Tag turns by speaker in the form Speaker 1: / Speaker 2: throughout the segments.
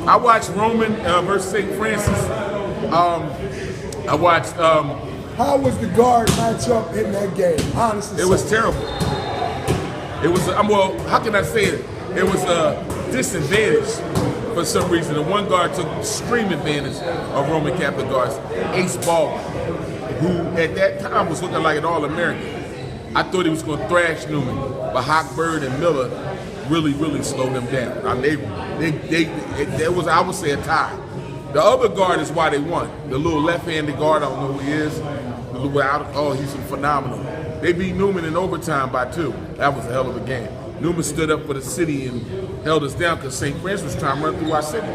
Speaker 1: I watched Roman versus St. Francis. I watched.
Speaker 2: How was the guard matchup in that game? Honestly,
Speaker 1: It was terrible. It was. Well, how can I say it? It was a disadvantage for some reason. The one guard took extreme advantage of Roman Catholic guards. Ace Baldwin, who at that time was looking like an All-American. I thought he was going to thrash Newman, but Hochberg and Miller really slowed them down. I mean, there was, I would say, a tie. The other guard is why they won. The little left-handed guard, I don't know who he is. He's phenomenal. They beat Newman in overtime by 2. That was a hell of a game. Newman stood up for the city and held us down because St. Francis was trying to run through our city.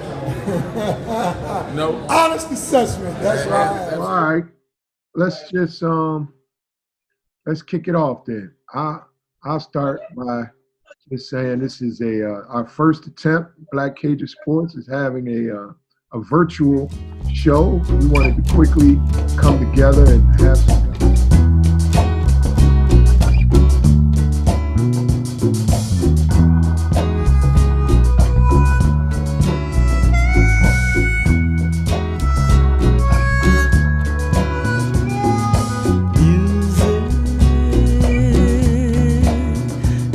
Speaker 1: No.
Speaker 2: honest assessment. That's right.
Speaker 3: All right. Let's just let's kick it off then. I'll start by just saying this is our first attempt. Black Cajun Sports is having a virtual show. We wanted to quickly come together and have some.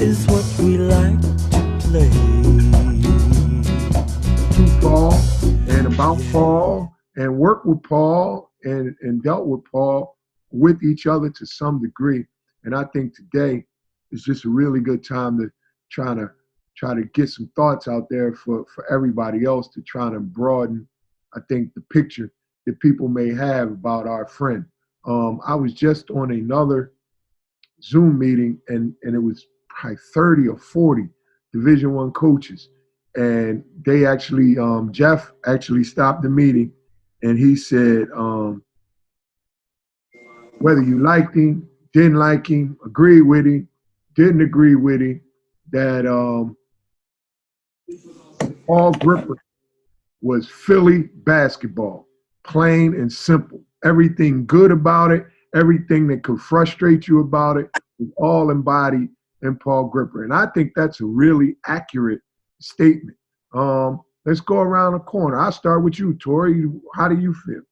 Speaker 4: Is what we like to play.
Speaker 3: To Paul and about Paul and work with Paul and dealt with Paul with each other to some degree. And I think today is just a really good time to try to get some thoughts out there for everybody else to try to broaden, I think, the picture that people may have about our friend. I was just on another Zoom meeting and it was probably 30 or 40 Division I coaches. And they actually, Jeff actually stopped the meeting and he said, whether you liked him, didn't like him, agreed with him, didn't agree with him, that Paul Gripper was Philly basketball, plain and simple. Everything good about it, everything that could frustrate you about it was all embodied in Paul Gripper. And I think that's a really accurate statement. Let's go around the corner. I'll start with you, Tori. How do you feel?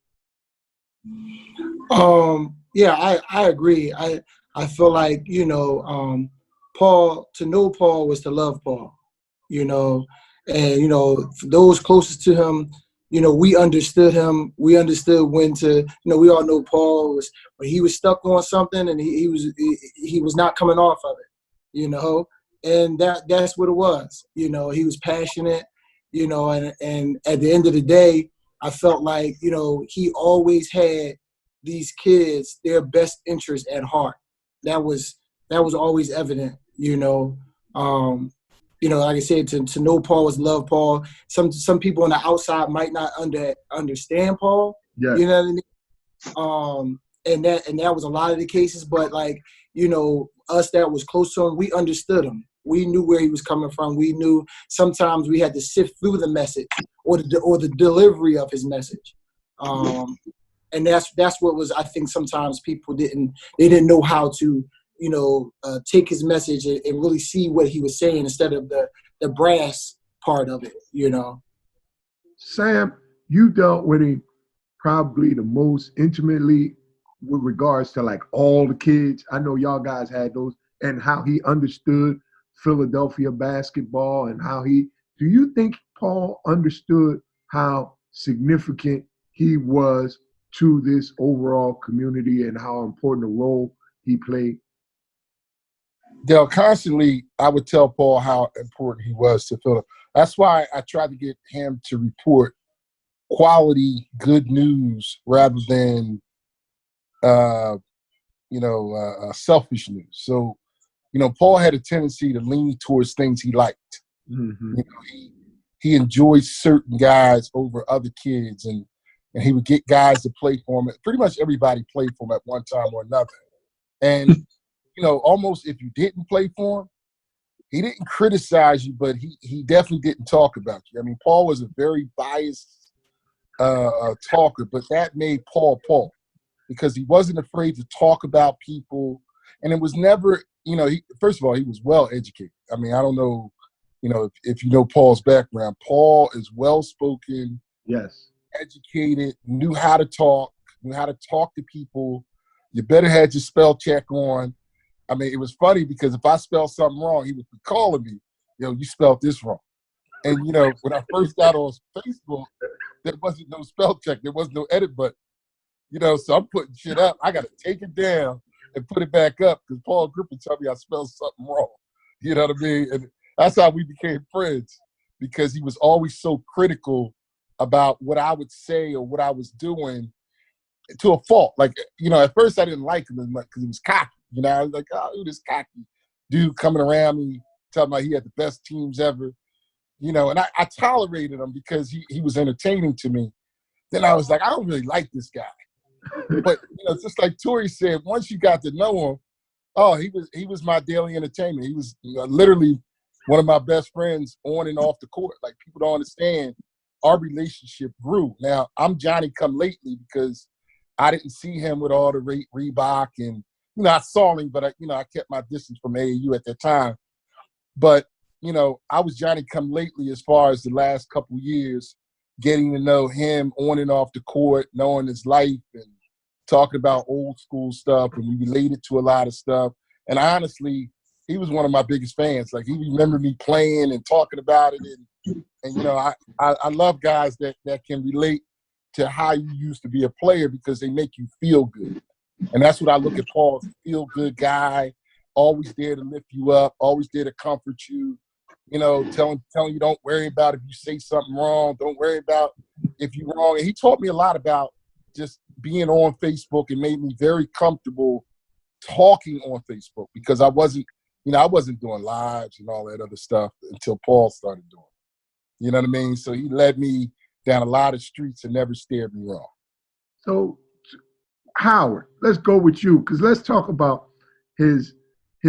Speaker 2: Yeah, I agree. I feel like, Paul, to know Paul was to love Paul, and, for those closest to him, we understood him. We understood when to, we all know Paul was, when he was stuck on something and he was not coming off of it, and that's what it was. He was passionate, and at the end of the day, I felt like, he always had these kids, their best interest at heart. That was always evident, like I said, to know Paul was love Paul. Some people on the outside might not understand Paul.
Speaker 3: Yeah.
Speaker 2: You know what I mean? And that was a lot of the cases, but us that was close to him, we understood him. We knew where he was coming from. We knew sometimes we had to sift through the message or the delivery of his message. And that's what was, I think sometimes people didn't know how to, take his message and really see what he was saying instead of the brass part of it,
Speaker 3: Sam, you dealt with him probably the most intimately with regards to like all the kids. I know y'all guys had those, and how he understood Philadelphia basketball and do you think Paul understood how significant he was to this overall community and how important a role he played?
Speaker 5: Dale, constantly, I would tell Paul how important he was to Philip. That's why I tried to get him to report quality, good news rather than, selfish news. So, Paul had a tendency to lean towards things he liked.
Speaker 3: Mm-hmm.
Speaker 5: He enjoyed certain guys over other kids, and he would get guys to play for him. Pretty much everybody played for him at one time or another. And almost if you didn't play for him, he didn't criticize you, but he definitely didn't talk about you. I mean, Paul was a very biased talker, but that made Paul Paul because he wasn't afraid to talk about people. And it was never, first of all, he was well educated. I mean, I don't know you know, if you know Paul's background, Paul is well-spoken,
Speaker 3: Yes.
Speaker 5: educated, knew how to talk to people. You better have your spell check on. I mean, it was funny because if I spelled something wrong, he would be calling me, yo, you spelled this wrong. And, you know, when I first got on Facebook, there wasn't no spell check. There was no edit button. You know, so I'm putting shit up. I got to take it down and put it back up because Paul Griffin told me I spelled something wrong. You know what I mean? And that's how we became friends, because he was always so critical about what I would say or what I was doing to a fault. Like, you know, at first I didn't like him as much because he was cocky. You know, I was like, oh, who this cocky dude coming around me, telling me he had the best teams ever. You know, and I tolerated him because he was entertaining to me. Then I was like, I don't really like this guy. But, you know, just like Tori said, once you got to know him, oh, he was my daily entertainment. He was literally one of my best friends on and off the court. Like, people don't understand, our relationship grew. Now, I'm Johnny come lately because I didn't see him with all the Reebok, and, you know, I saw him, but I kept my distance from AAU at that time. But, you know, I was Johnny come lately as far as the last couple years, getting to know him on and off the court, knowing his life and talking about old school stuff, and we related to a lot of stuff. And honestly, he was one of my biggest fans. Like, he remembered me playing and talking about it. And you know, I love guys that can relate to how you used to be a player because they make you feel good. And that's what I look at Paul, as a feel-good guy, always there to lift you up, always there to comfort you, you know, telling you don't worry about if you say something wrong, don't worry about if you're wrong. And he taught me a lot about just being on Facebook, and made me very comfortable talking on Facebook because I wasn't doing lives and all that other stuff until Paul started doing it. You know what I mean? So he led me down a lot of streets and never steered me wrong.
Speaker 3: So, Howard, let's go with you, because let's talk about his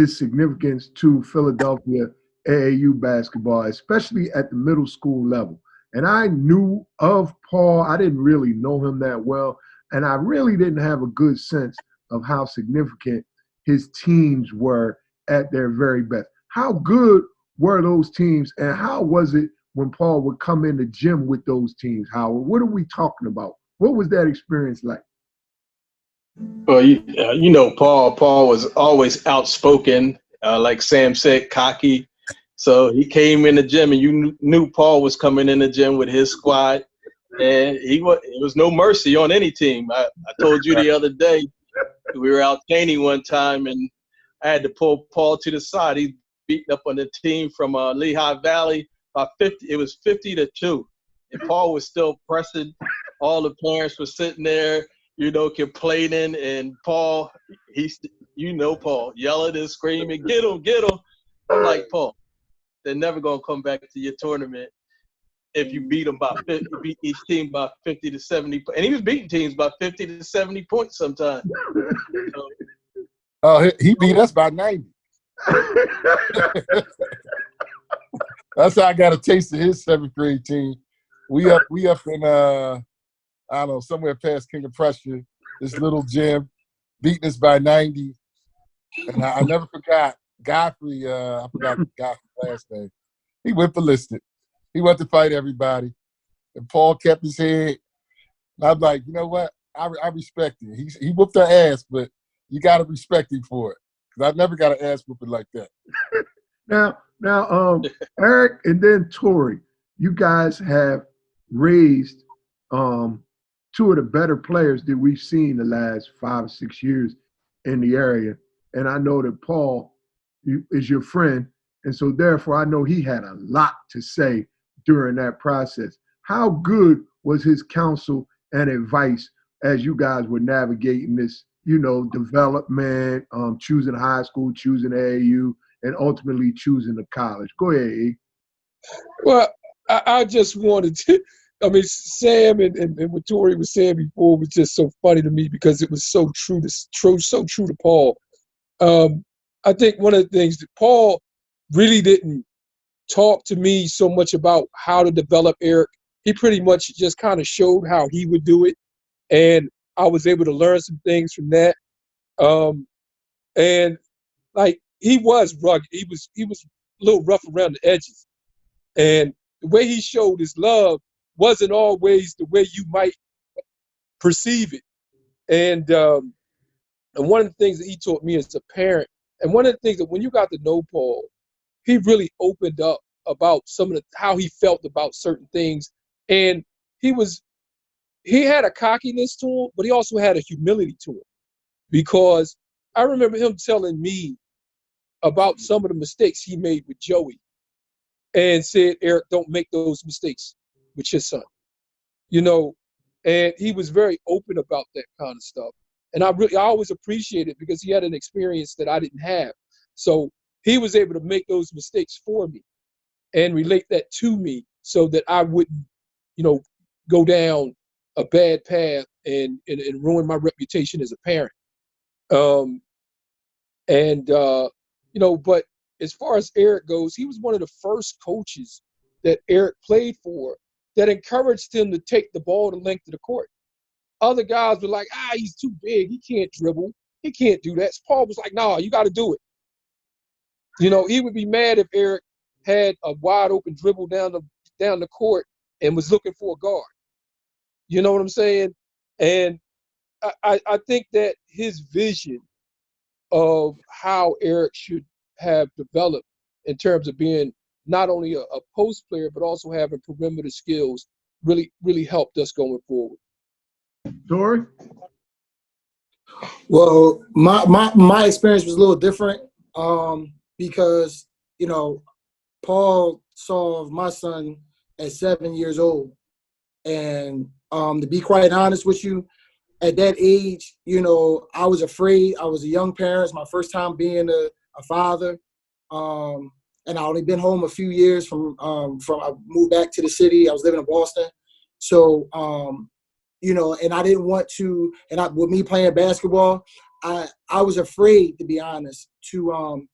Speaker 3: significance to Philadelphia AAU basketball, especially at the middle school level. And I knew of Paul. I didn't really know him that well, and I really didn't have a good sense of how significant his teams were at their very best. How good were those teams, and how was it when Paul would come in the gym with those teams, Howard? What are we talking about? What was that experience like?
Speaker 6: Well, you know, Paul was always outspoken, like Sam said, cocky. So he came in the gym, and you knew Paul was coming in the gym with his squad, and it was no mercy on any team. I told you the other day, we were out training one time, and I had to pull Paul to the side. He beaten up on the team from Lehigh Valley by 50. It was 50-2, and Paul was still pressing. All the parents were sitting there, you know, complaining, and Paul, Paul, yelling and screaming, get him. I'm like, Paul, they're never going to come back to your tournament if you beat them by 50, beat each team by 50 to 70. And he was beating teams by 50 to 70 points sometimes. So,
Speaker 5: Oh, he beat us by 90. That's how I got a taste of his 7th grade team. We up in I don't know, somewhere past King of Prussia, this little gym, beating us by 90. And I never forgot Godfrey, I forgot Godfrey's last name. He went ballistic. He went to fight everybody. And Paul kept his head. And I'm like, you know what? I respect it. He whooped our ass, but you got to respect him for it. Because I never got an ass whooping like that.
Speaker 3: Now, Eric and then Tori, you guys have raised two of the better players that we've seen the last 5 or 6 years in the area. And I know that Paul is your friend. And so therefore, I know he had a lot to say during that process. How good was his counsel and advice as you guys were navigating this, you know, development, choosing high school, choosing AAU, and ultimately choosing the college? Go ahead, E.
Speaker 7: Well, I just wanted to, Sam and what Tori was saying before was just so funny to me because it was so true to Paul. I think one of the things that Paul really didn't talk to me so much about how to develop Eric. He pretty much just kind of showed how he would do it. And I was able to learn some things from that. And like, he was rugged. He was a little rough around the edges. And the way he showed his love wasn't always the way you might perceive it. And one of the things that he taught me as a parent, and one of the things that when you got to know Paul, he really opened up about some of how he felt about certain things. And he had a cockiness to him, but he also had a humility to him. Because I remember him telling me about some of the mistakes he made with Joey and said, Eric, don't make those mistakes with your son. You know, and he was very open about that kind of stuff. And I always appreciate it because he had an experience that I didn't have. So he was able to make those mistakes for me and relate that to me so that I wouldn't, go down a bad path and ruin my reputation as a parent. But as far as Eric goes, he was one of the first coaches that Eric played for that encouraged him to take the ball the length of the court. Other guys were like, he's too big. He can't dribble. He can't do that. Paul was like, no, you got to do it. He would be mad if Eric had a wide open dribble down the court and was looking for a guard. You know what I'm saying? And I think that his vision of how Eric should have developed in terms of being not only a post player, but also having perimeter skills really, really helped us going forward.
Speaker 3: Tori?
Speaker 2: Well, my experience was a little different because, Paul saw my son at 7 years old. And to be quite honest with you, at that age, I was afraid. I was a young parent. It's my first time being a father. And I only been home a few years from I moved back to the city. I was living in Boston. So, and I didn't want to, with me playing basketball, I was afraid, to be honest, to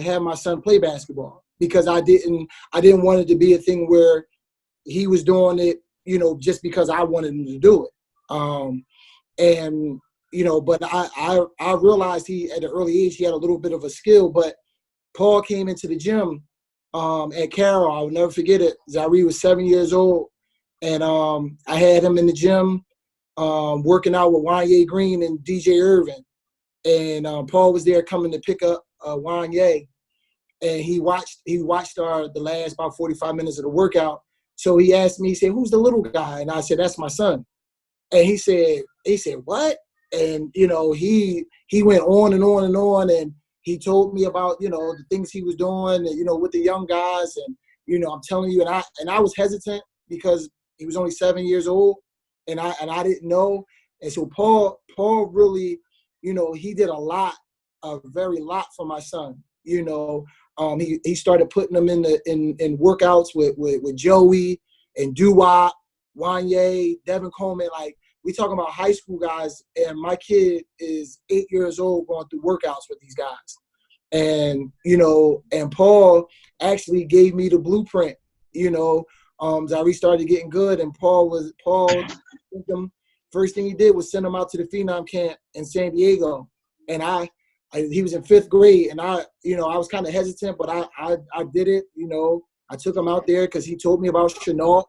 Speaker 2: have my son play basketball because I didn't want it to be a thing where he was doing it, just because I wanted him to do it. But I realized at an early age, he had a little bit of a skill, but Paul came into the gym at Carroll. I'll never forget it. Zaire was 7 years old, and I had him in the gym working out with Wanye Green and DJ Irvin. And Paul was there coming to pick up Wanye, and he watched the last about 45 minutes of the workout. So he asked me, he said, "Who's the little guy?" And I said, "That's my son." And he said, "What?" And he went on and on and on, and he told me about the things he was doing, with the young guys, and I'm telling you, and I was hesitant because he was only 7 years old, and I didn't know, and so Paul really, he did a very lot for my son. He started putting them in workouts with Joey and Doo-Wop, Wanye, Devin Coleman. Like, we talking about high school guys, and my kid is 8 years old going through workouts with these guys. And, and Paul actually gave me the blueprint, Zaire started getting good, and Paul, first thing he did was send him out to the Phenom camp in San Diego. And he was in 5th grade, and I was kind of hesitant, but I did it. I took him out there because he told me about Chenault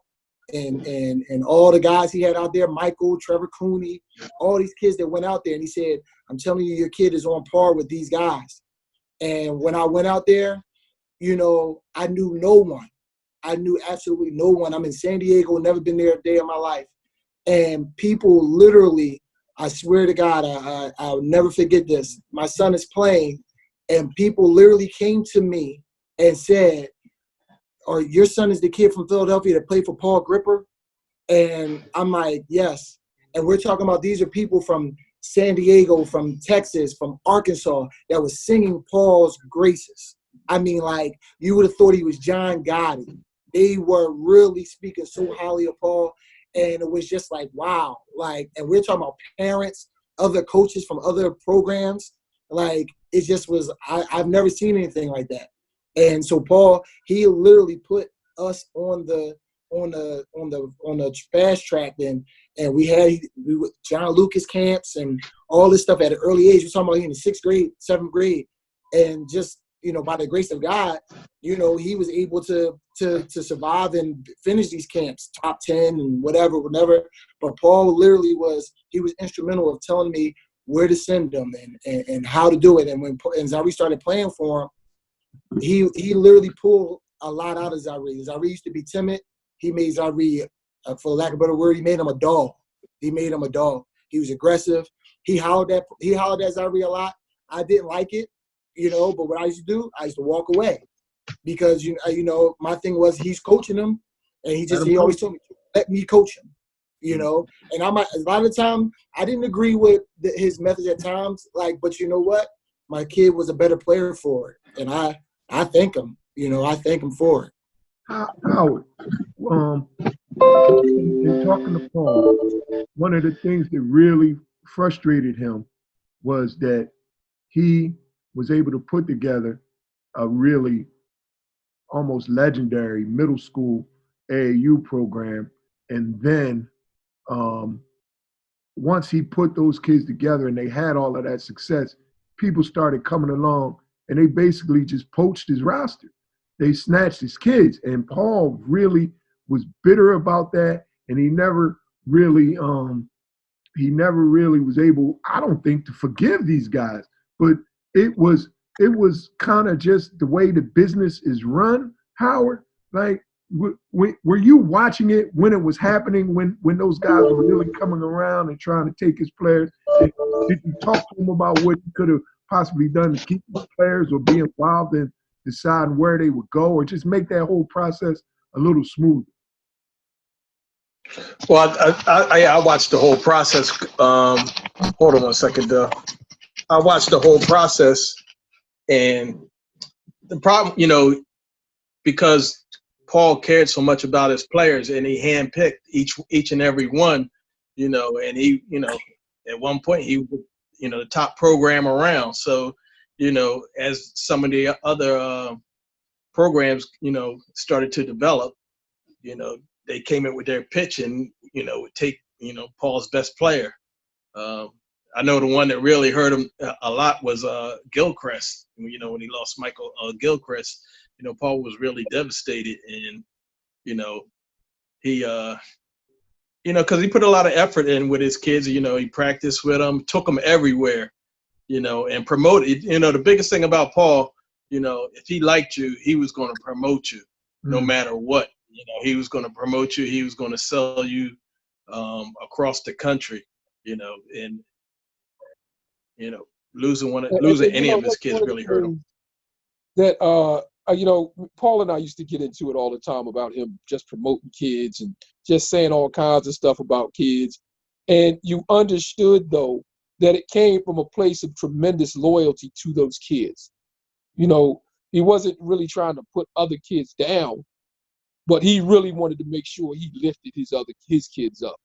Speaker 2: and all the guys he had out there, Michael, Trevor Cooney, all these kids that went out there. And he said, "I'm telling you, your kid is on par with these guys." And when I went out there, I knew no one. I knew absolutely no one. I'm in San Diego, never been there a day in my life. And people literally, I swear to God, I'll never forget this. My son is playing, and people literally came to me and said, "Or your son is the kid from Philadelphia that played for Paul Gripper?" And I'm like, "Yes." And we're talking about these are people from San Diego, from Texas, from Arkansas that was singing Paul's graces. I mean, like, you would have thought he was John Gotti. They were really speaking so highly of Paul. And it was just like, wow. Like, and we're talking about parents, other coaches from other programs. Like, it just was, I've never seen anything like that. And so Paul, he literally put us on the fast track, and we were John Lucas camps and all this stuff at an early age. We're talking about in the 6th grade, 7th grade, and just by the grace of God, he was able to survive and finish these camps, top 10 and whatever. But Paul literally was instrumental of telling me where to send them and how to do it. And when Zaire started playing for him, he literally pulled a lot out of Zaire. Zaire used to be timid. He made Zaire, for lack of a better word, he made him a dog. He was aggressive. He hollered at Zaire a lot. I didn't like it, but what I used to do, I used to walk away because, my thing was he's coaching him, and he always told me, let me coach him, and a lot of the time I didn't agree with his methods at times, but you know what? My kid was a better player for it, and I thank him, I thank him for it.
Speaker 3: Howard, in talking to Paul, one of the things that really frustrated him was that he was able to put together a really almost legendary middle school AAU program. And then once he put those kids together and they had all of that success, people started coming along and they basically just poached his roster. They snatched his kids. And Paul really was bitter about that. And he never really was able, I don't think, to forgive these guys. But it was kind of just the way the business is run, Howard. Like, were you watching it when it was happening, when those guys were really coming around and trying to take his players? Did you talk to him about what he could have possibly done to keep his players or be involved in deciding where they would go, or just make that whole process a little smoother?
Speaker 6: Well, I watched the whole process. Hold on 1 second, I watched the whole process, and the problem, because Paul cared so much about his players, and he handpicked each and every one, and he, at one point he was, the top program around. So, as some of the other programs, started to develop, they came in with their pitch and, would take, Paul's best player. I know the one that really hurt him a lot was Gilchrist. When he lost Michael Gilchrist, Paul was really devastated. And, he, because he put a lot of effort in with his kids. He practiced with them, took them everywhere, and promoted. The biggest thing about Paul, if he liked you, he was going to promote you no matter what. He was going to promote you. He was going to sell you across the country, and, losing any of his kids really hurt him.
Speaker 7: That, Paul and I used to get into it all the time about him just promoting kids and just saying all kinds of stuff about kids. And you understood, though, that it came from a place of tremendous loyalty to those kids. He wasn't really trying to put other kids down, but he really wanted to make sure he lifted his kids up.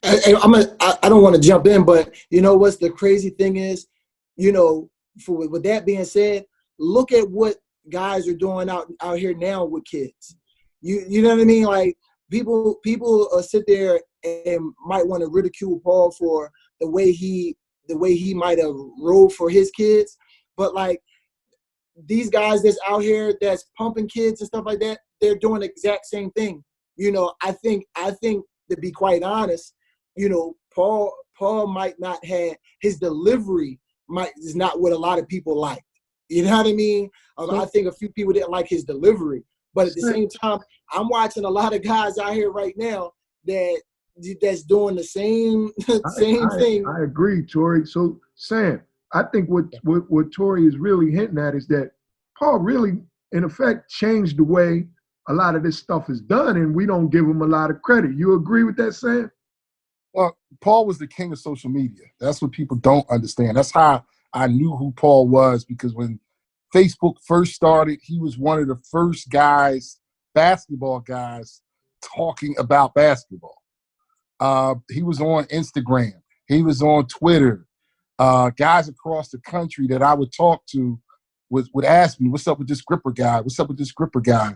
Speaker 2: I don't want to jump in, but what's the crazy thing is, with that being said, look at what guys are doing out here now with kids. You know what I mean? Like, people sit there and might want to ridicule Paul for the way he might have rolled for his kids, but like, these guys that's out here that's pumping kids and stuff like that, they're doing the exact same thing. I think to be quite honest, Paul might not have his delivery is not what a lot of people like. You know what I mean? I think a few people didn't like his delivery, but at the same time, I'm watching a lot of guys out here right now that's doing the same thing.
Speaker 3: I agree, Tori. So, Sam, I think what Tori is really hinting at is that Paul really, in effect, changed the way a lot of this stuff is done, and we don't give him a lot of credit. You agree with that, Sam?
Speaker 5: Well, Paul was the king of social media. That's what people don't understand. That's how I knew who Paul was, because when Facebook first started, he was one of the first basketball guys, talking about basketball. He was on Instagram. He was on Twitter. Guys across the country that I would talk to would ask me, what's up with this gripper guy? What's up with this gripper guy?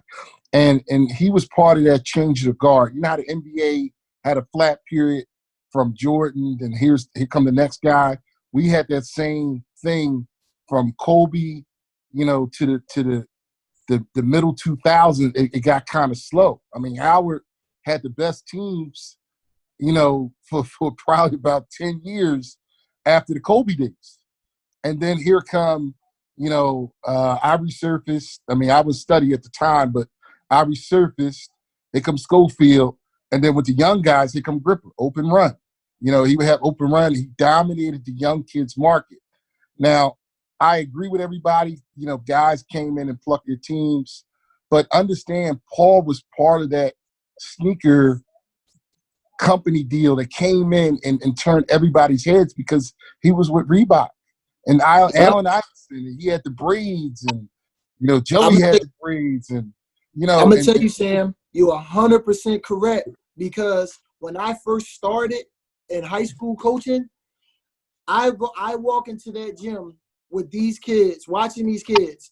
Speaker 5: And he was part of that change of the guard. You know how the NBA had a flat period from Jordan, and here come the next guy? We had that same thing from Kobe to the middle 2000s, it got kind of slow. I mean, Howard had the best teams, for probably about 10 years after the Kobe days. And then here come, I resurfaced. I mean, I was studying at the time, but I resurfaced. Here comes Schofield. And then with the young guys, here come Gripper, open run. He would have open run. He dominated the young kids market. Now, I agree with everybody. Guys came in and plucked their teams. But understand, Paul was part of that sneaker company deal that came in and turned everybody's heads because he was with Reebok. And Allen Iverson, and he had the braids, and Joey had the braids, and
Speaker 2: I'm gonna tell you, Sam, you're 100% correct, because when I first started in high school coaching, I walk into that gym with these kids, watching these kids,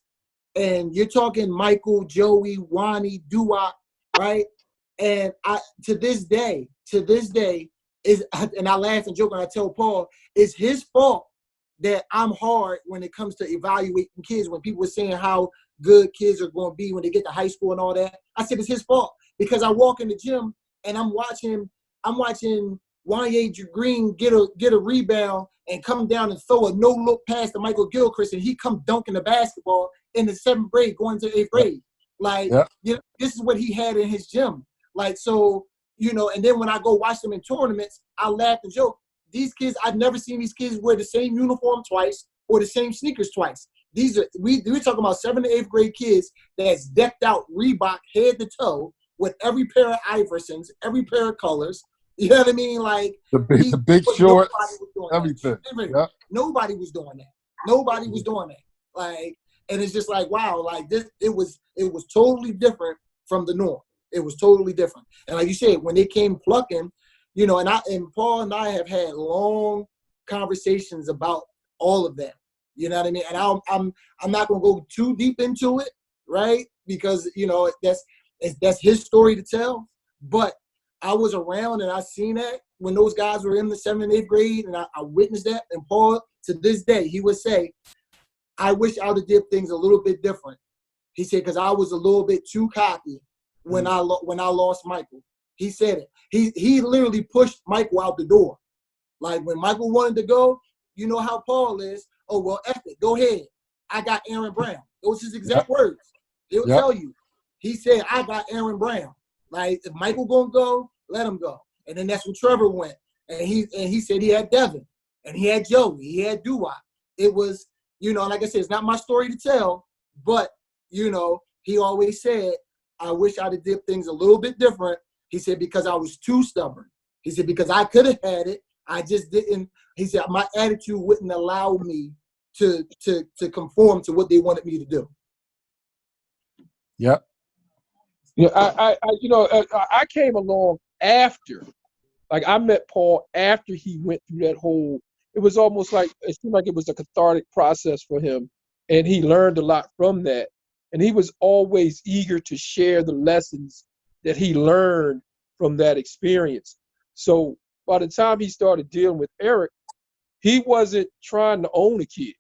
Speaker 2: and you're talking Michael, Joey, Wani, Duwop, right? And to this day is, and I laugh and joke and I tell Paul, it's his fault that I'm hard when it comes to evaluating kids. When people were saying how good kids are going to be when they get to high school and all that, I said it's his fault, because I walk in the gym and I'm watching Wanye Green get a rebound and come down and throw a no-look pass to Michael Gilchrist, and he come dunking the basketball in the 7th grade going to 8th grade. This is what he had in his gym. And then when I go watch them in tournaments, I laugh and joke. These kids, I've never seen these kids wear the same uniform twice or the same sneakers twice. We're talking about 7th to 8th grade kids that's decked out Reebok head to toe with every pair of Iversons, every pair of colors. You know what I mean? Like
Speaker 5: the big shorts, everything.
Speaker 2: Nobody was doing that. Nobody was doing that. Like, and it's just like, wow, like this, it was totally different from the norm. It was totally different. And like you said, when they came plucking, and Paul and I have had long conversations about all of that. You know what I mean? And I'm not gonna go too deep into it, right? Because that's his story to tell. But I was around and I seen that when those guys were in the 7th and 8th grade, and I witnessed that. And Paul, to this day, he would say, I wish I would have did things a little bit different. He said, because I was a little bit too cocky when I lost Michael. He said it. He literally pushed Michael out the door. Like when Michael wanted to go, you know how Paul is. Oh, well, F it. Go ahead. I got Aaron Brown. Those his exact words. He'll tell you. He said, I got Aaron Brown. Like, if Michael gonna go, let him go. And then that's when Trevor went. And he said he had Devin. And he had Joey. He had Duwop. It was, like I said, it's not my story to tell. But, he always said, I wish I'd have did things a little bit different. He said, because I was too stubborn. He said, because I could have had it. I just didn't. He said, my attitude wouldn't allow me to conform to what they wanted me to do.
Speaker 5: Yep.
Speaker 7: Yeah, I came along after. Like, I met Paul after he went through that whole, it was almost like, it seemed like it was a cathartic process for him. And he learned a lot from that. And he was always eager to share the lessons that he learned from that experience. So by the time he started dealing with Eric, he wasn't trying to own a kid.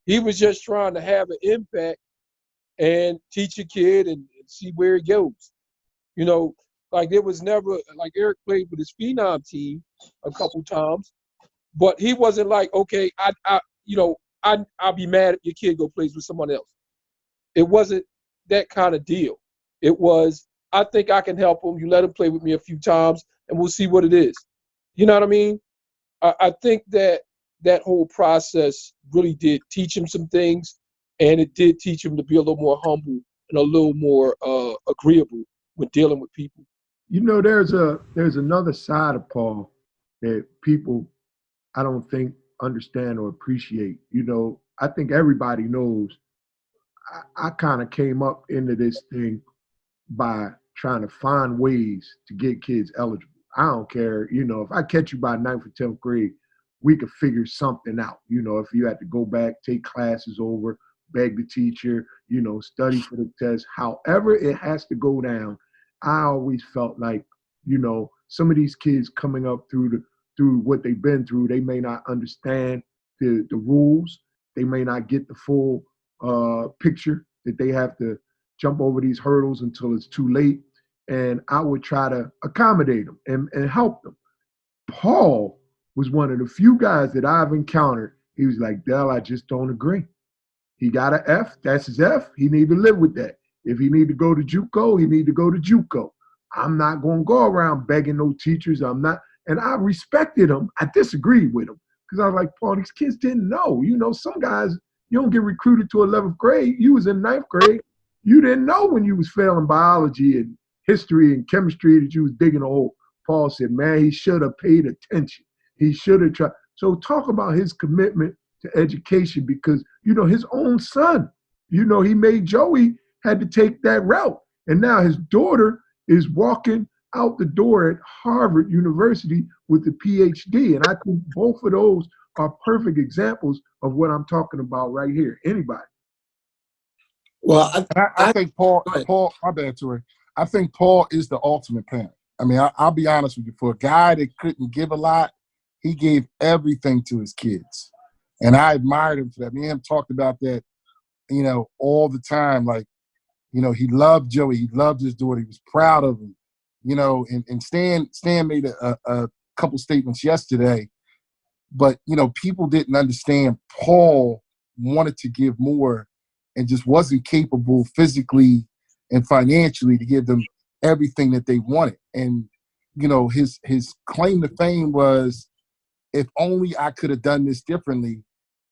Speaker 7: He was just trying to have an impact and teach a kid and see where it goes. Like there was never, like Eric played with his Phenom team a couple times, but he wasn't like, okay, I'll be mad if your kid go plays with someone else. It wasn't that kind of deal. It was, I think I can help him. You let him play with me a few times and we'll see what it is. You know what I mean? I think that whole process really did teach him some things, and it did teach him to be a little more humble and a little more agreeable when dealing with people.
Speaker 3: There's another side of Paul that people, I don't think, understand or appreciate. I think everybody knows I kind of came up into this thing by trying to find ways to get kids eligible. I don't care, if I catch you by 9th or 10th grade, we could figure something out. If you had to go back, take classes over, beg the teacher, study for the test, however it has to go down. I always felt like, some of these kids coming up through what they've been through, they may not understand the rules. They may not get the full picture that they have to jump over these hurdles until it's too late. And I would try to accommodate them and help them. Paul was one of the few guys that I've encountered. He was like, Dell, I just don't agree. He got an F. That's his F. He need to live with that. If he need to go to JUCO, he need to go to JUCO. I'm not going to go around begging no teachers. I'm not. And I respected him. I disagreed with him because I was like, Paul, these kids didn't know. You know, some guys, you don't get recruited to 11th grade. You was in 9th grade. You didn't know when you was failing biology and history and chemistry that you was digging a hole. Paul said, man, he should have paid attention. He should have tried. So talk about his commitment to education because, you know, his own son, you know, he made Joey had to take that route. And now his daughter is walking out the door at Harvard University with a PhD. And I think both of those are perfect examples of what I'm talking about right here. Anybody?
Speaker 2: Well,
Speaker 5: I think Paul, my bad, Tori. I think Paul is the ultimate parent. I mean, I'll be honest with you. For a guy that couldn't give a lot, he gave everything to his kids. And I admired him for that. Me and him talked about that, you know, all the time. Like, you know, he loved Joey. He loved his daughter. He was proud of him. You know, and Stan made a couple statements yesterday. But, you know, people didn't understand Paul wanted to give more and just wasn't capable physically and financially to give them everything that they wanted. And, you know, his claim to fame was, if only I could have done this differently.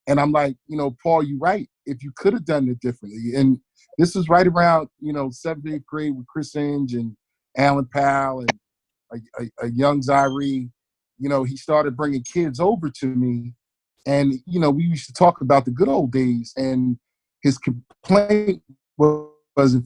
Speaker 5: And I'm like, you know, Paul, you're right. If you could have done it differently. And this is right around, you know, 7th, 8th grade with Chris Inge and Alan Powell and a young Zyree. You know, he started bringing kids over to me. And, you know, we used to talk about the good old days. And his complaint was if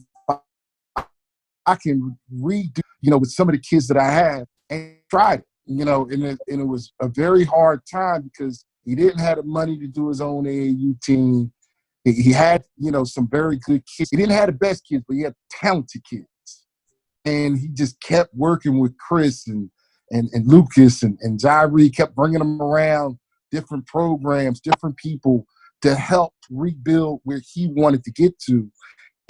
Speaker 5: I can redo, you know, with some of the kids that I had and tried it, you know, and it was a very hard time because he didn't have the money to do his own AAU team. He had, you know, some very good kids. He didn't have the best kids, but he had talented kids. And he just kept working with Chris and Lucas and Zyree, kept bringing them around different programs, different people to help rebuild where he wanted to get to.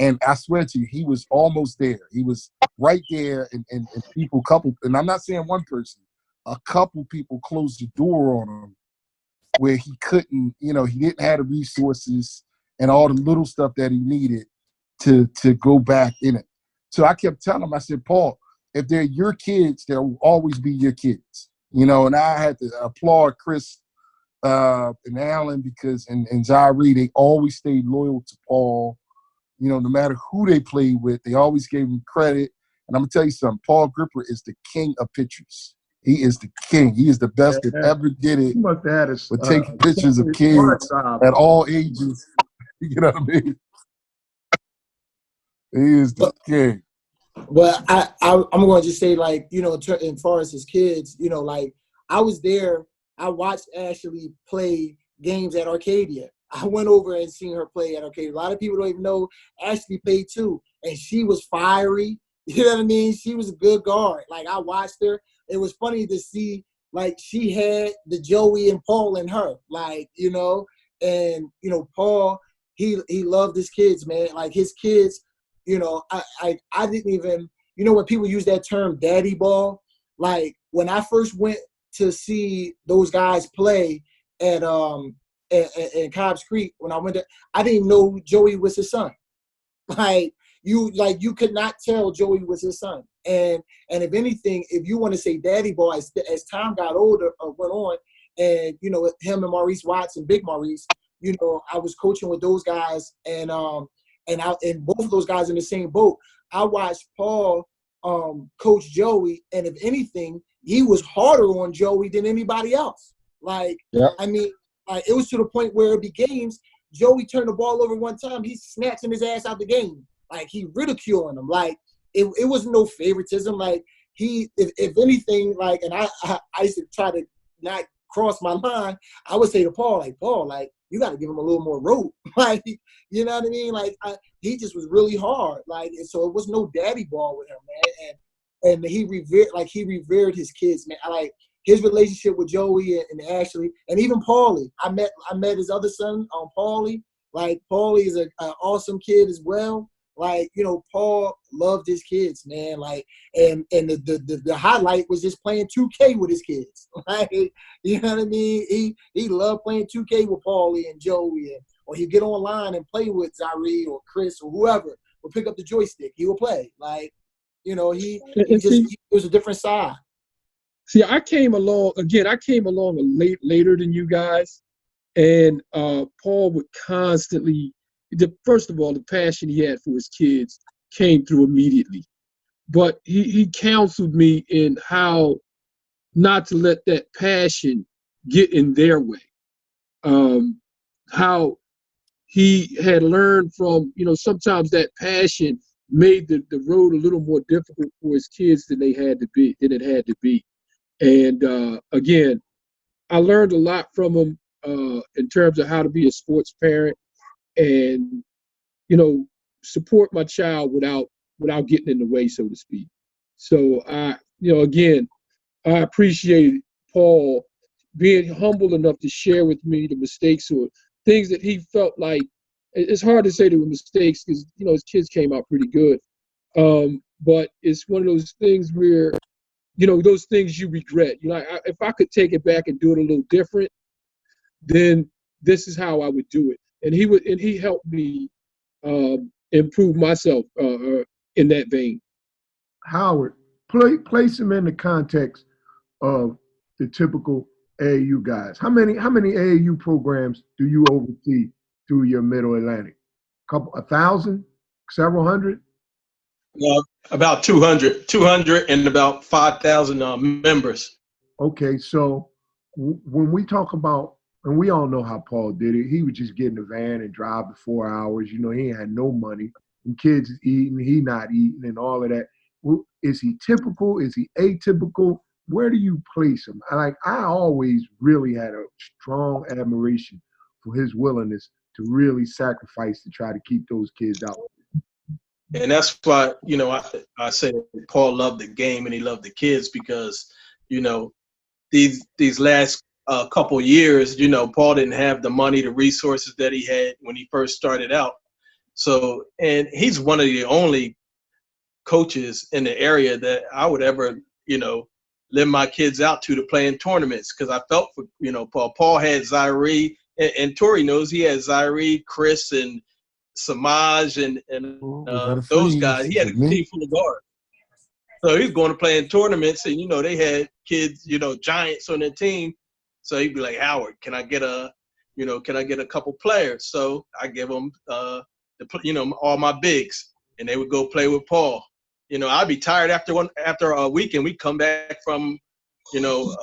Speaker 5: And I swear to you, he was almost there. He was right there, and people, and I'm not saying one person, a couple people closed the door on him where he couldn't, you know, he didn't have the resources and all the little stuff that he needed to go back in it. So I kept telling him, I said, Paul, if they're your kids, they'll always be your kids. You know, and I had to applaud Chris and Alan because, and Zyree, they always stayed loyal to Paul. You know, no matter who they played with, they always gave him credit. And I'm going to tell you something, Paul Gripper is the king of pictures. He is the king. He is the best that ever did it.
Speaker 3: He must have had
Speaker 5: with taking pictures of kids at all ages. You know what I mean? He is the king.
Speaker 2: But I'm going to just say, like, you know, as far as his kids, you know, like, I was there. I watched Ashley play games at Arcadia. I went over and seen her play at Arcadia. A lot of people don't even know Ashley played too. And she was fiery. You know what I mean? She was a good guard. Like, I watched her. It was funny to see, like, she had the Joey and Paul in her. Like, you know, and, you know, Paul, he loved his kids, man. Like, his kids, you know, I didn't even, you know, when people use that term daddy ball, like, when I first went to see those guys play at Cobbs Creek, when I went there, I didn't know Joey was his son. Like you could not tell Joey was his son. And if anything, if you want to say daddy ball, as time got older or went on, and, you know, him and Maurice Watson, Big Maurice, you know, I was coaching with those guys, and both of those guys in the same boat. I watched Paul coach Joey, and if anything, he was harder on Joey than anybody else. Like, yeah. I mean, it was to the point where it'd be games, Joey turned the ball over one time, he's snatching his ass out the game. Like, he ridiculing him. Like, it wasn't no favoritism. Like, if anything, like, and I used to try to not cross my line, I would say to Paul, like, you got to give him a little more rope. Like, you know what I mean? Like, he just was really hard. Like, and so it was no daddy ball with him, man. And he revered his kids, man. I like his relationship with Joey and Ashley, and even Paulie. I met his other son, Paulie. Like Paulie is an awesome kid as well. Like, you know, Paul loved his kids, man. Like, and the highlight was just playing 2K with his kids. Like, you know what I mean? He loved playing 2K with Paulie and Joey, or he'd get online and play with Zyree or Chris or whoever, or pick up the joystick. He would play. Like, you know, he was a different side.
Speaker 7: See, I came along later than you guys, and Paul would constantly. First of all, the passion he had for his kids came through immediately. But he counseled me in how not to let that passion get in their way. How he had learned from, you know, sometimes that passion made the road a little more difficult for his kids than it had to be. And again, I learned a lot from him in terms of how to be a sports parent and, you know, support my child without getting in the way, so to speak. So again, I appreciate Paul being humble enough to share with me the mistakes or things that he felt like. It's hard to say they were mistakes because, you know, his kids came out pretty good. But it's one of those things where, you know, those things you regret. You know, if I could take it back and do it a little different, then this is how I would do it. And he helped me improve myself in that vein.
Speaker 3: Howard, place him in the context of the typical AAU guys. How many AAU programs do you oversee through your Middle Atlantic? 1,000, several hundred?
Speaker 6: About 200 and about 5,000 members.
Speaker 3: Okay, so when we talk about, and we all know how Paul did it, he would just get in the van and drive the 4 hours. You know, he ain't had no money. And kids eating, he not eating and all of that. Is he typical? Is he atypical? Where do you place him? I always really had a strong admiration for his willingness to really sacrifice to try to keep those kids out.
Speaker 6: And that's why, you know, I say Paul loved the game and he loved the kids because, you know, these last couple years, you know, Paul didn't have the money, the resources that he had when he first started out. So, and he's one of the only coaches in the area that I would ever, you know, lend my kids out to play in tournaments because I felt for, you know, Paul. Paul had Zyree, and Tori knows he had Zyree, Chris, and Samaj, and those guys. He had a team full of guards. So he's going to play in tournaments, and, you know, they had kids, you know, giants on their team. So he'd be like, Howard, can I get a couple players? So I give them, all my bigs, and they would go play with Paul. You know, I'd be tired after a weekend. We'd come back from, you know,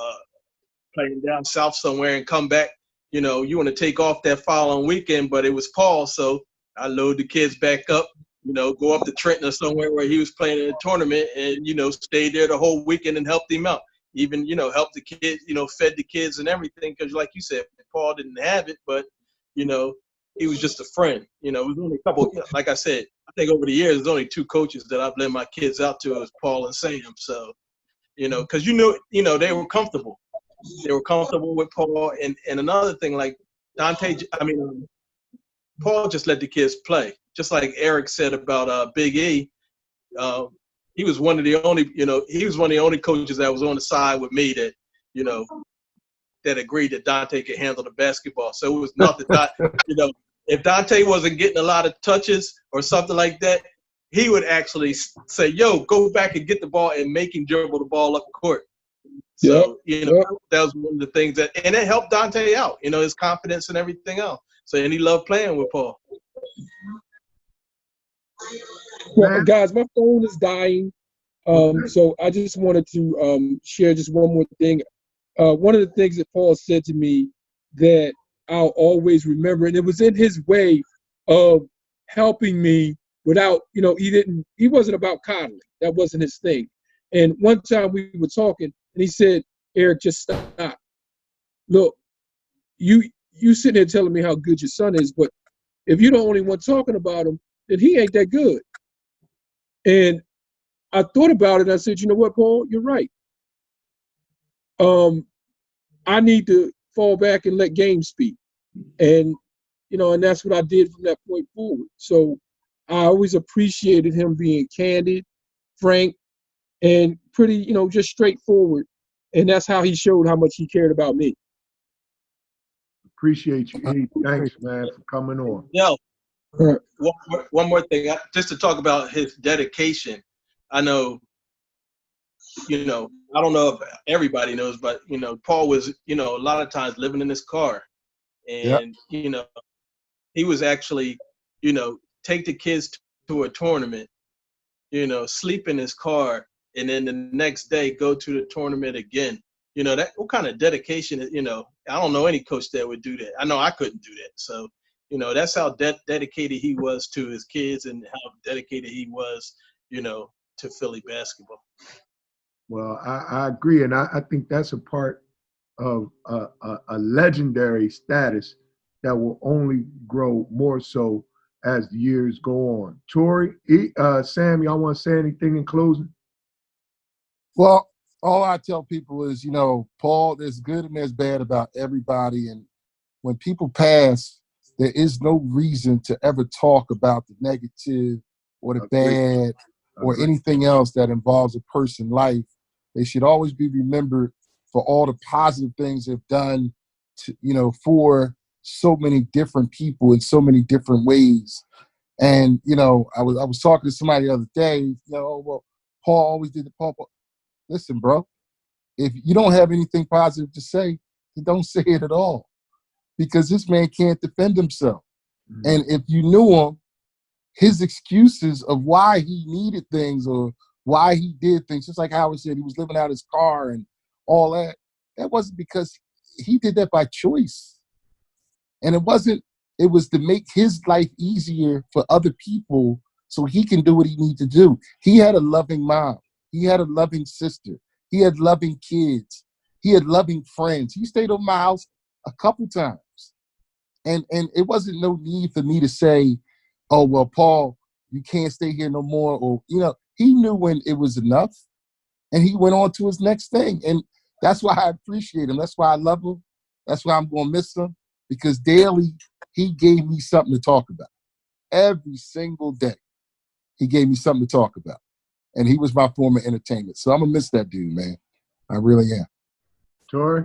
Speaker 6: playing down south somewhere and come back. You know, you want to take off that following weekend, but it was Paul, so I load the kids back up. You know, go up to Trenton or somewhere where he was playing in a tournament, and, you know, stayed there the whole weekend and helped him out. Even, you know, helped the kids, you know, fed the kids and everything. Because, like you said, Paul didn't have it, but, you know, he was just a friend. You know, it was only a couple. Like I said, I think over the years, there's only two coaches that I've lent my kids out to. It was Paul and Sam. So, you know, because they were comfortable. They were comfortable with Paul. And another thing, like Paul just let the kids play. Just like Eric said about Big E, he was one of the only coaches that was on the side with me that, you know, that agreed that Dante could handle the basketball. So it was not that, you know, if Dante wasn't getting a lot of touches or something like that, he would actually say, yo, go back and get the ball and make him dribble the ball up court. So, you know, that was one of the things and it helped Dante out, you know, his confidence and everything else. So, and he loved playing with Paul.
Speaker 7: Well, guys, my phone is dying. So I just wanted to share just one more thing. One of the things that Paul said to me that I'll always remember, and it was in his way of helping me without, you know, he wasn't about coddling. That wasn't his thing. And one time we were talking, and he said, Eric, just stop. Look, you sitting there telling me how good your son is, but if you're the only one talking about him, then he ain't that good. And I thought about it. I said, you know what, Paul, you're right. I need to fall back and let game speak. And, and that's what I did from that point forward. So I always appreciated him being candid, frank, and pretty, just straightforward. And that's how he showed how much he cared about me.
Speaker 3: Appreciate you, E. Thanks, man, for coming on.
Speaker 6: Yo,
Speaker 7: All right.
Speaker 6: one more thing, just to talk about his dedication. I know, I don't know if everybody knows, but Paul was, a lot of times living in his car, and he was actually, take the kids to a tournament, sleep in his car, and then the next day go to the tournament again. That what kind of dedication? I don't know any coach that would do that. I know I couldn't do that. So, that's how dedicated he was to his kids, and how dedicated he was, to Philly basketball.
Speaker 3: Well, I agree, and I think that's a part of a legendary status that will only grow more so as the years go on. Tori, Sam, y'all want to say anything in closing?
Speaker 5: Well, all I tell people is, Paul, there's good and there's bad about everybody. And when people pass, there is no reason to ever talk about the negative or the bad or anything else that involves a person's life. They should always be remembered for all the positive things they've done to, for so many different people in so many different ways. And, I was talking to somebody the other day, well, Paul always did the Paul. Listen, bro, if you don't have anything positive to say, then don't say it at all, because this man can't defend himself. Mm-hmm. And if you knew him, his excuses of why he needed things or why he did things, just like Howard said, he was living out his car and all that, that wasn't because he did that by choice. And it was to make his life easier for other people so he can do what he needs to do. He had a loving mom. He had a loving sister. He had loving kids. He had loving friends. He stayed over my house a couple times. And it wasn't no need for me to say, oh, well, Paul, you can't stay here no more. Or, he knew when it was enough, and he went on to his next thing. And that's why I appreciate him. That's why I love him. That's why I'm going to miss him, because daily he gave me something to talk about. Every single day he gave me something to talk about. And he was my form of entertainment. So I'm going to miss that dude, man. I really am.
Speaker 3: Tori?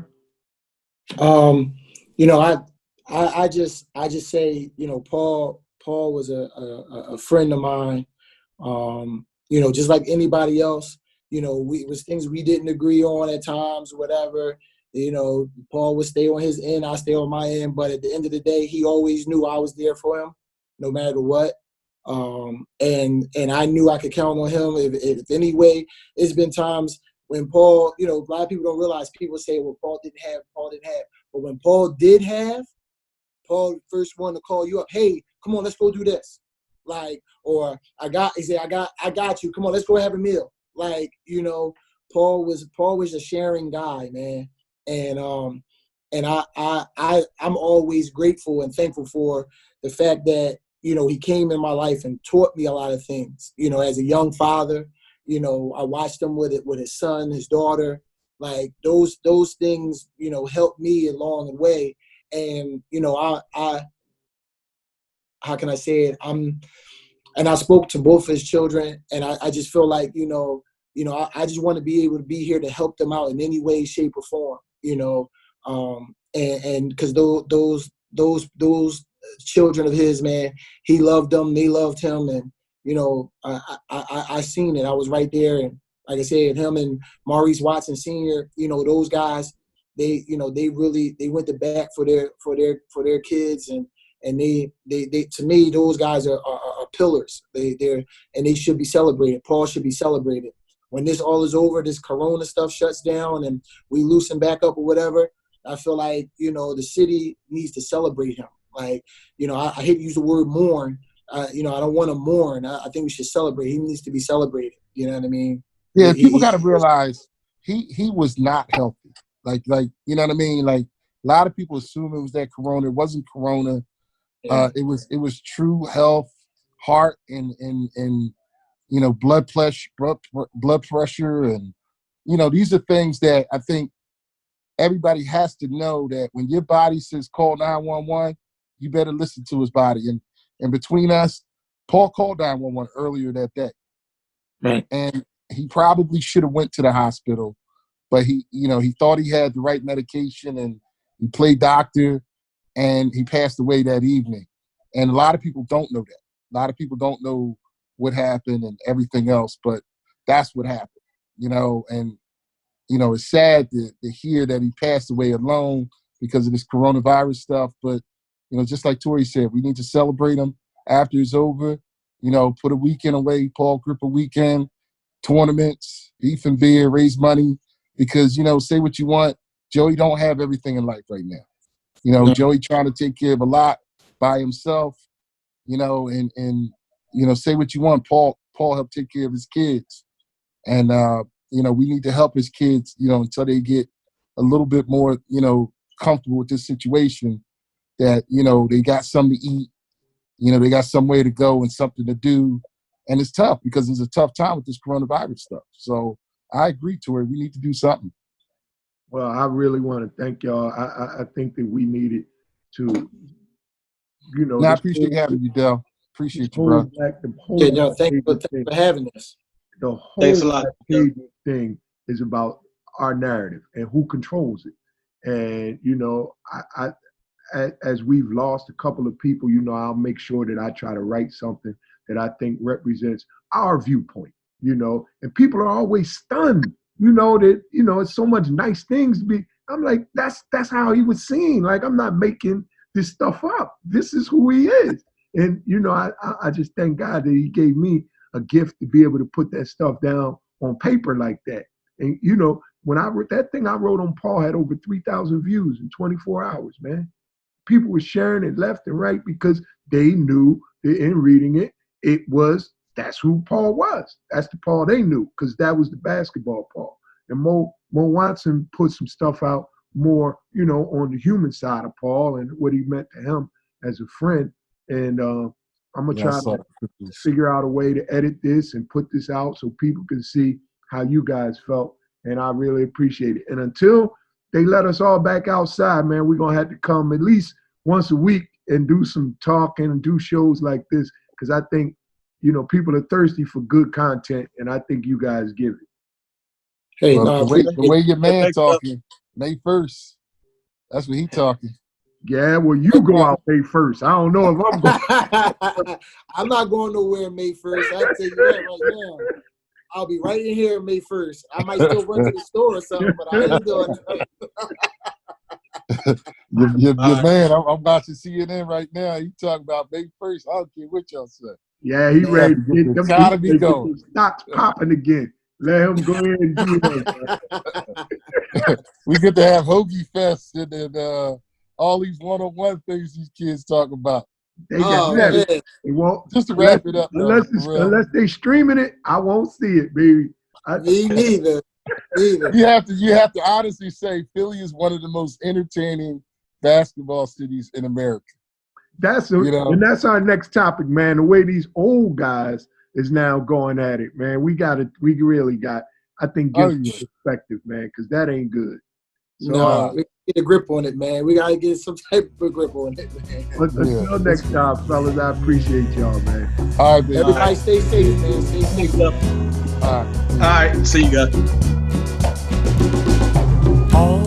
Speaker 2: I just say, Paul was a friend of mine. Just like anybody else, it was things we didn't agree on at times, whatever. Paul would stay on his end, I stay on my end. But at the end of the day, he always knew I was there for him, no matter what. And I knew I could count on him. If any way, it's been times when Paul, a lot of people don't realize, people say, well, Paul didn't have. But when Paul did have, Paul first one to call you up, hey, come on, let's go do this. Or I got you. Come on, let's go have a meal. Paul was a sharing guy, man. And I'm always grateful and thankful for the fact that, he came in my life and taught me a lot of things. As a young father, I watched him with his son, his daughter. Those things, helped me along the way. And, I how can I say it? And I spoke to both his children, and I just feel like, I just want to be able to be here to help them out in any way, shape, or form, and because those children of his, man, he loved them, they loved him, and I seen it. I was right there, and like I said, him and Maurice Watson Sr., those guys, they went to bat for their kids, and they to me, those guys are pillars. They should be celebrated. Paul should be celebrated. When this all is over, this Corona stuff shuts down and we loosen back up or whatever, I feel like, the city needs to celebrate him. I hate to use the word mourn. I don't want to mourn. I think we should celebrate. He needs to be celebrated. You know what I mean?
Speaker 5: Yeah, people got to realize he was not healthy. You know what I mean? A lot of people assume it was that Corona. It wasn't Corona.
Speaker 2: Yeah.
Speaker 5: It was true health, heart, and blood pressure, and these are things that I think everybody has to know, that when your body says call 911, you better listen to his body. And between us, Paul called 911 earlier that day.
Speaker 2: Right.
Speaker 5: And he probably should have went to the hospital, but he thought he had the right medication, and he played doctor, and he passed away that evening. And a lot of people don't know that. A lot of people don't know what happened and everything else, but that's what happened, and, it's sad to hear that he passed away alone because of this coronavirus stuff. But, just like Tori said, we need to celebrate him after it's over, put a weekend away, Paul Gripper weekend, tournaments, beef and beer, raise money, because, say what you want, Joey don't have everything in life right now. Joey trying to take care of a lot by himself, and say what you want, Paul helped take care of his kids. And, we need to help his kids, until they get a little bit more, comfortable with this situation, that, they got something to eat, they got somewhere to go and something to do. And it's tough because it's a tough time with this coronavirus stuff. So I agree, Tori, we need to do something.
Speaker 3: Well, I really want to thank y'all. I think that we needed to,
Speaker 5: I appreciate having you, Del. Appreciate you, bro.
Speaker 2: Thank you for having us.
Speaker 3: The whole
Speaker 6: Thanks a lot.
Speaker 3: thing is about our narrative and who controls it. And, I as we've lost a couple of people, I'll make sure that I try to write something that I think represents our viewpoint, and people are always stunned, that, it's so much nice things to be. I'm like, that's how he was seen. Like, I'm not making this stuff up. This is who he is. And, I just thank God that he gave me a gift to be able to put that stuff down on paper like that. And, when I wrote that thing I wrote on Paul had over 3,000 views in 24 hours, man. People were sharing it left and right because they knew that in reading it, that's who Paul was. That's the Paul they knew, because that was the basketball Paul. And Mo Watson put some stuff out more, on the human side of Paul and what he meant to him as a friend. And I'm going to try to figure out a way to edit this and put this out so people can see how you guys felt. And I really appreciate it. And until they let us all back outside, man, we're going to have to come at least once a week and do some talking and do shows like this, because I think, people are thirsty for good content, and I think you guys give it.
Speaker 2: Hey,
Speaker 5: the way your man talking, May 1st, that's what he talking.
Speaker 3: Yeah, well, you go out May 1st. I don't know if I'm going.
Speaker 2: I'm not going nowhere May 1st. I tell you that right now. I'll be right in here May 1st. I might still run to the store or something, but I ain't doing it.
Speaker 5: Your man, I'm watching CNN right now. He talking about May 1st. I don't care what y'all say.
Speaker 3: Yeah, he ready to get them stocks popping again. Let him go ahead and do that.
Speaker 5: We get to have Hoagie Fest and all these one-on-one things these kids talk about.
Speaker 3: They got that. They won't,
Speaker 5: just to wrap it up.
Speaker 3: Unless they streaming it, I won't see it, baby.
Speaker 2: Me neither.
Speaker 5: You have to honestly say Philly is one of the most entertaining basketball cities in America.
Speaker 3: And that's our next topic, man. The way these old guys is now going at it, man. We really got, I think, perspective, man, because that ain't good. So,
Speaker 2: we get a grip on it, man. We got to get some type of grip on it, man.
Speaker 3: Until next time, fellas, I appreciate y'all, man.
Speaker 5: All right, man.
Speaker 2: Everybody stay safe, man. Stay safe.
Speaker 6: All right. See you guys.
Speaker 4: All